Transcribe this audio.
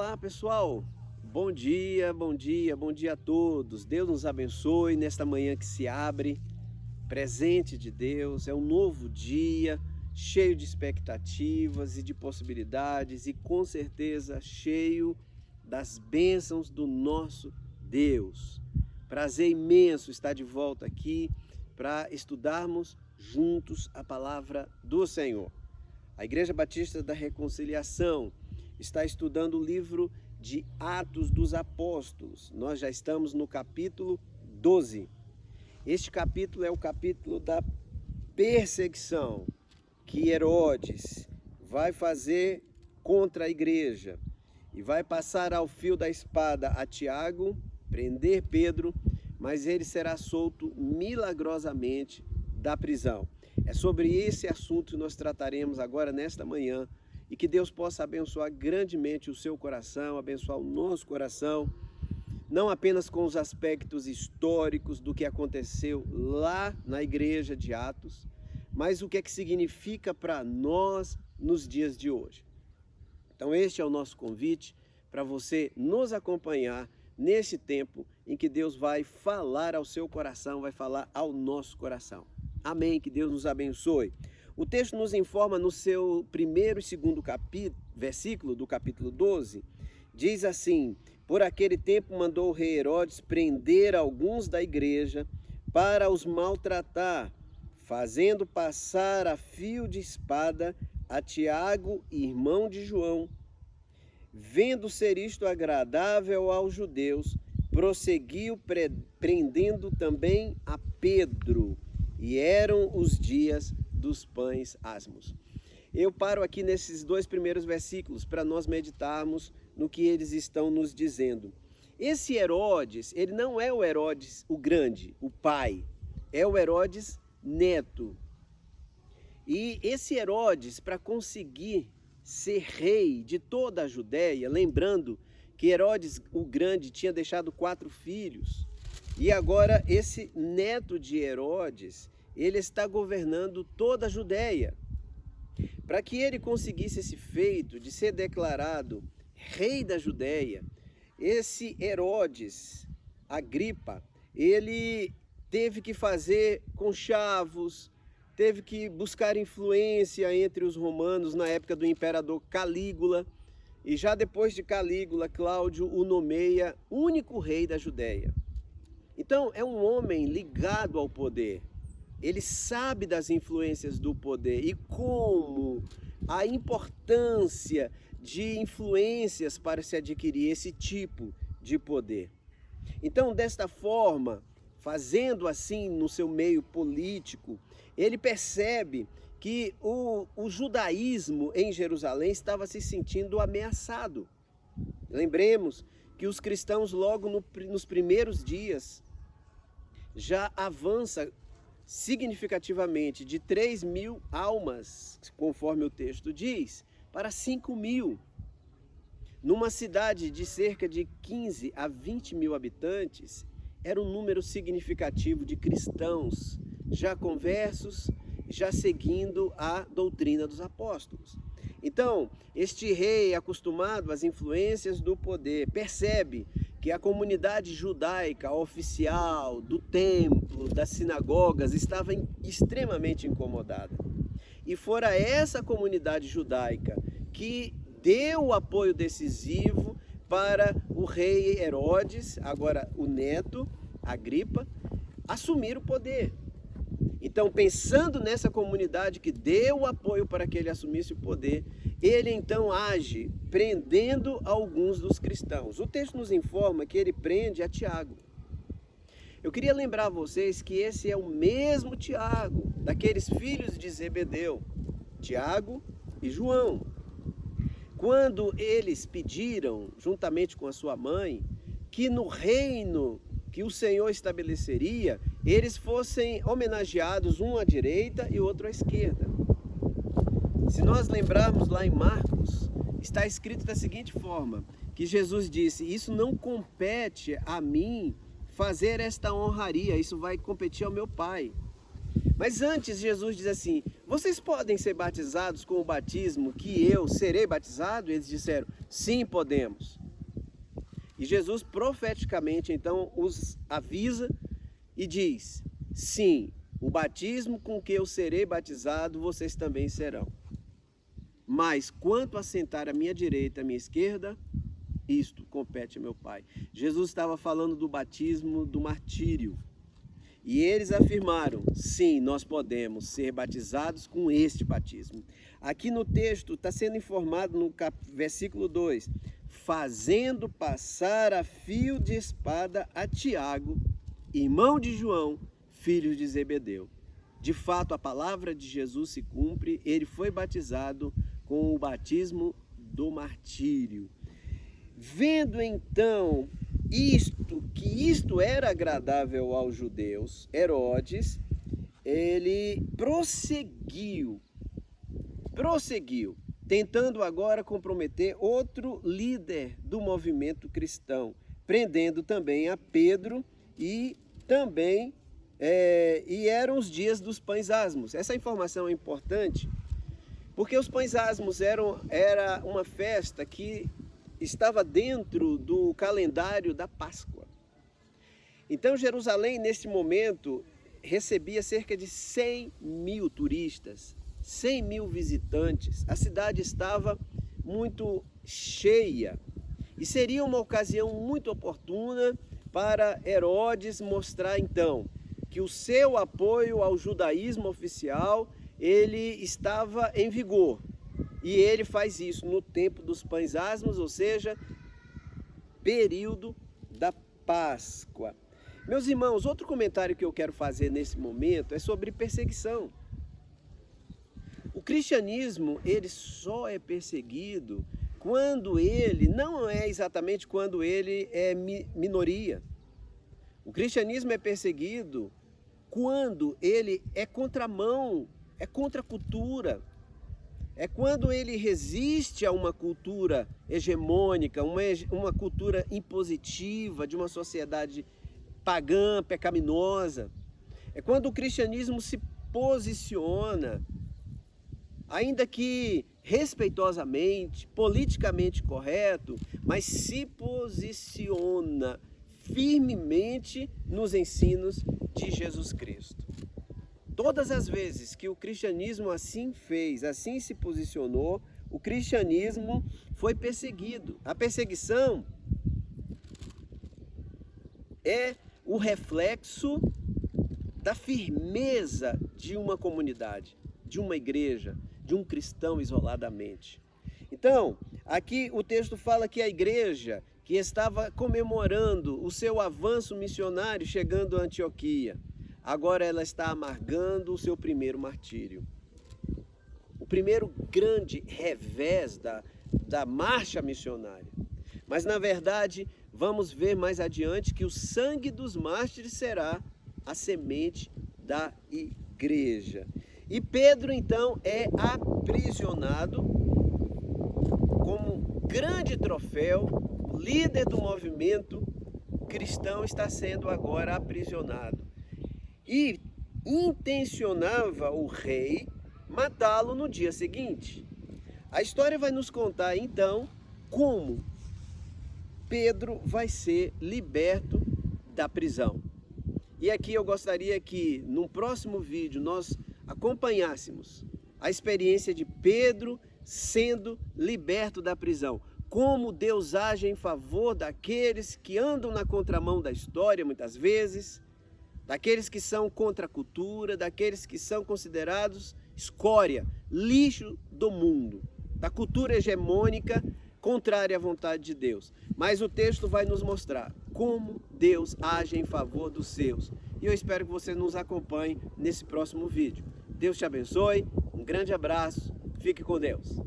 Olá, pessoal. Bom dia, bom dia, bom dia a todos. Deus nos abençoe nesta manhã que se abre. Presente de Deus, é um novo dia, cheio de expectativas e de possibilidades e com certeza cheio das bênçãos do nosso Deus. Prazer imenso estar de volta aqui para estudarmos juntos a palavra do Senhor. A Igreja Batista da Reconciliação está estudando o livro de Atos dos Apóstolos. Nós já estamos no capítulo 12. Este capítulo é o capítulo da perseguição que Herodes vai fazer contra a igreja e vai passar ao fio da espada a Tiago, prender Pedro, mas ele será solto milagrosamente da prisão. É sobre esse assunto que nós trataremos agora nesta manhã e que Deus possa abençoar grandemente o seu coração, abençoar o nosso coração, não apenas com os aspectos históricos do que aconteceu lá na igreja de Atos, mas o que é que significa para nós nos dias de hoje. Então este é o nosso convite para você nos acompanhar nesse tempo em que Deus vai falar ao seu coração, vai falar ao nosso coração. Amém, que Deus nos abençoe. O texto nos informa no seu primeiro e segundo versículo do capítulo 12, diz assim: por aquele tempo mandou o rei Herodes prender alguns da igreja para os maltratar, fazendo passar a fio de espada a Tiago, irmão de João. Vendo ser isto agradável aos judeus, prosseguiu prendendo também a Pedro, e eram os dias dos pães asmos. Eu paro aqui nesses dois primeiros versículos para nós meditarmos no que eles estão nos dizendo. Esse Herodes, ele não é o Herodes o grande, o pai, é o Herodes neto. E esse Herodes, para conseguir ser rei de toda a Judéia, lembrando que Herodes o grande tinha deixado 4 filhos, e agora esse neto de Herodes, ele está governando toda a Judéia. Para que ele conseguisse esse feito de ser declarado rei da Judéia, esse Herodes Agripa, ele teve que fazer conchavos, teve que buscar influência entre os romanos na época do imperador Calígula, e já depois de Calígula, Cláudio o nomeia único rei da Judéia. Então é um homem ligado ao poder. Ele sabe das influências do poder e como a importância de influências para se adquirir esse tipo de poder. Então, desta forma, fazendo assim no seu meio político, ele percebe que o judaísmo em Jerusalém estava se sentindo ameaçado. Lembremos que os cristãos logo nos primeiros dias já avança significativamente de 3.000 almas, conforme o texto diz, para 5.000. Numa cidade de cerca de 15 a 20 mil habitantes, era um número significativo de cristãos já conversos, já seguindo a doutrina dos apóstolos. Então, este rei, acostumado às influências do poder, percebe que a comunidade judaica oficial do templo, das sinagogas, estava extremamente incomodada. E fora essa comunidade judaica que deu o apoio decisivo para o rei Herodes, agora o neto, Agripa, assumir o poder. Então, pensando nessa comunidade que deu o apoio para que ele assumisse o poder, ele então age prendendo alguns dos cristãos. O texto nos informa que ele prende a Tiago. Eu queria lembrar a vocês que esse é o mesmo Tiago, daqueles filhos de Zebedeu, Tiago e João. Quando eles pediram, juntamente com a sua mãe, que no reino que o Senhor estabeleceria, eles fossem homenageados, um à direita e outro à esquerda. Se nós lembrarmos lá em Marcos, está escrito da seguinte forma, que Jesus disse: isso não compete a mim fazer esta honraria, isso vai competir ao meu Pai. Mas antes Jesus diz assim: vocês podem ser batizados com o batismo que eu serei batizado? Eles disseram: sim, podemos. E Jesus profeticamente então os avisa e diz: sim, o batismo com que eu serei batizado, vocês também serão. Mas quanto a sentar à minha direita, à minha esquerda, isto compete a meu Pai. Jesus estava falando do batismo do martírio. E eles afirmaram: sim, nós podemos ser batizados com este batismo. Aqui no texto está sendo informado no versículo 2: fazendo passar a fio de espada a Tiago, irmão de João, filho de Zebedeu. De fato, a palavra de Jesus se cumpre, ele foi batizado com o batismo do martírio. Vendo então que isto era agradável aos judeus, Herodes, ele prosseguiu, tentando agora comprometer outro líder do movimento cristão, prendendo também a Pedro e também e eram os dias dos pães asmos. Essa informação é importante porque os pães asmos era uma festa que estava dentro do calendário da Páscoa. Então Jerusalém neste momento recebia cerca de 100 mil turistas, 100 mil visitantes. A cidade estava muito cheia e seria uma ocasião muito oportuna para Herodes mostrar então que o seu apoio ao judaísmo oficial ele estava em vigor. E ele faz isso no tempo dos pães asmos, ou seja, período da Páscoa. Meus irmãos, outro comentário que eu quero fazer nesse momento é sobre perseguição. O cristianismo, ele só é perseguido quando ele, não é exatamente quando ele é minoria. O cristianismo é perseguido quando ele é contramão, é contra a cultura. É quando ele resiste a uma cultura hegemônica, uma cultura impositiva de uma sociedade pagã, pecaminosa. É quando o cristianismo se posiciona, ainda que respeitosamente, politicamente correto, mas se posiciona firmemente nos ensinos de Jesus Cristo. Todas as vezes que o cristianismo assim fez, assim se posicionou, o cristianismo foi perseguido. A perseguição é o reflexo da firmeza de uma comunidade, de uma igreja, de um cristão isoladamente. Então, aqui o texto fala que a igreja que estava comemorando o seu avanço missionário chegando a Antioquia, agora ela está amargando o seu primeiro martírio. O primeiro grande revés da marcha missionária. Mas na verdade, vamos ver mais adiante que o sangue dos mártires será a semente da igreja. E Pedro então é aprisionado como grande troféu, líder do movimento cristão está sendo agora aprisionado. E intencionava o rei matá-lo no dia seguinte. A história vai nos contar então como Pedro vai ser liberto da prisão. E aqui eu gostaria que no próximo vídeo nós acompanhássemos a experiência de Pedro sendo liberto da prisão. Como Deus age em favor daqueles que andam na contramão da história muitas vezes, daqueles que são contra a cultura, daqueles que são considerados escória, lixo do mundo, da cultura hegemônica contrária à vontade de Deus. Mas o texto vai nos mostrar como Deus age em favor dos seus. E eu espero que você nos acompanhe nesse próximo vídeo. Deus te abençoe, um grande abraço, fique com Deus.